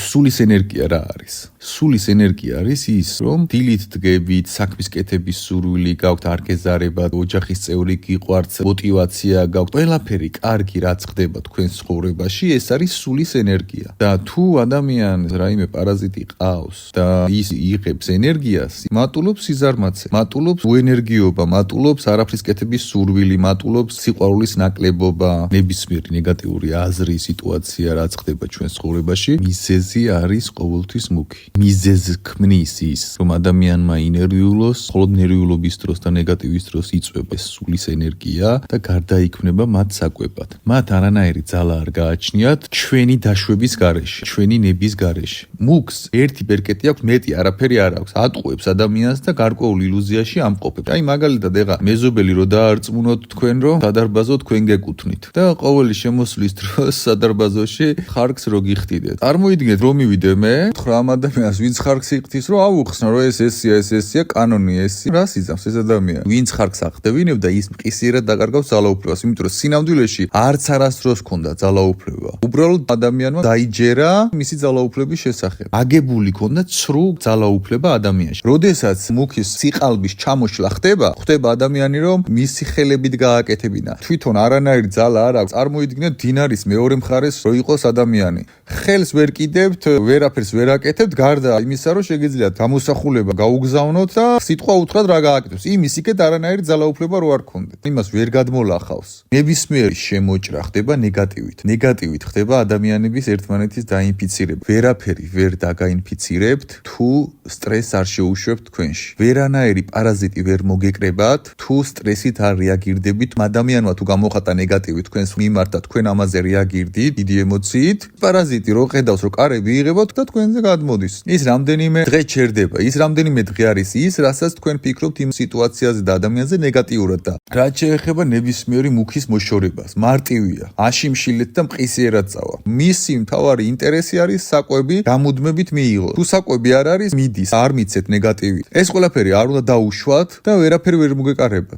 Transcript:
სულის ენერგია რა არის? სულის ენერგია არის ის, რომ დილით დგებით, საქმის კეთების სურვილი გაქვთ, არ გეზარებათ, ოჯახის წევრი გიყვართ, мотивация გაქვთ, ყველაფერი კარგი რაც ხდება თქვენს ცხოვრებაში, ეს არის სულის ენერგია. და თუ ადამიანს რაიმე პარაზიტი ყავს და ის იღებს ენერგიას, მატულობს სიზარმაცე, მატულობს უენერგიობა, მატულობს არაფრის კეთების სურვილი, მატულობს სიყვარულის ნაკლებობა, ნებისმიერი ნეგატიური აზრი, სიტუაცია რაც ხდება ჩვენს ცხოვრებაში, მიზეზი არის ყოველთვის მუქი. მიზეზს ქმნის ის, რომ ადამიანმა ინერვიულოს, მხოლოდ ნერვიულობის დროს და ნეგატივის დროს იწვება სულის ენერგია და გარდაიქმნება მათ საკვებად. მათ არანაირი ძალა არ გააჩნიათ ჩვენი დაშვების გარეშე, ჩვენი ნების გარეშე. მუქს ერთი ბერკეტი აქვს, მეტი არაფერი არ აქვს. ატყუებს ადამიანს და გარკვეულ ილუზიაში ამყოფებს. აი მაგალითად ეხა მეზობელი რო დაარწმუნოთ თქვენ, რომ სადარბაზო თქვენ გეკუთვნით და ყოველი შემოსვლის დროს სადარბაზოში ხარკს რო გიხდიდეთ. წარმოიდგინეთ რომ მივიდე მე, ხრა ამ ადამიანს ვინც ხარკს იხდის, რომ აუხსნა, რომ ეს ესია კანონი ესია. რას იზამს ეს ადამიანი? ვინც ხარკს ახდევინებ და ის მყისიერად დაკარგავს ძალაუფლებას, იმიტომ რომ სინამდვილეში არც არასდროს ქონდა ძალაუფლება. უბრალოდ ადამიანმა დაიჯერა მისი ძალაუფლების შესახებ. აგებული ქონდა ცრუ ძალაუფლება ადამიანში. როდესაც მუქის სიყალბის ჩამოშლა ხდება ადამიანი რომ მისი ხელებით გააკეთებინა. თვითონ არანაირი ძალა არ აქვს. წარმოიდგინეთ დინარის მეორე მხარეს რო იყოს ადამიანი. ხელს ვერ კიდევთ, ვერაფერს ვერ აკეთებთ, გარდა იმისა, რომ შეგიძლიათ გამოსახულება გაუგზავნოთ და სიტყვა უთხრათ რა გააკეთოს. იმის იქეთ არანაირი ძალაუფლება რო არ გქონდეთ. იმას ვერ გადმოლახავს. ნებისმიერი შემოჭრა ხდება ნეგატივით. ნეგატივით ხდება ადამიანების ერთმანეთის დაინფიცირება. ვერაფერი ვერ დაგაინფიცირებთ, თუ სტრესს არ შეუშვებთ თქვენში. ვერანაირი პარაზიტი ვერ მოგეკრებათ, თუ სტრესით არ რეაგირდებით. ადამიანმა თუ გამოხატა ნეგატივი თქვენს მიმართ და თქვენ ამაზე რეაგირდით დიდი ემოციით, პარაზიტი რო ხედავს, რომ კარები იღებოთ და თქვენზე გადმოდის. ის რამდენიმე დღე ჩერდება, ის რამდენიმე დღე არის ის, რასაც თქვენ ფიქრობთ იმ სიტუაციაზე და ადამიანზე ნეგატიურად და რაც შეეხება ნებისმიერი მუქის მოშორებას, მარტივია, აშიმშილეთ და მყისიერად წავა. მისი მთავარი ინტერესი არის საკვები გამუდმებით მიიღო. თუ საკვები არ არის, მიდის, არ მიცეთ ნეგატივი. ეს ყველაფერი არ უნდა დაუშვათ და ვერაფერი ვერ მოგეკარებათ.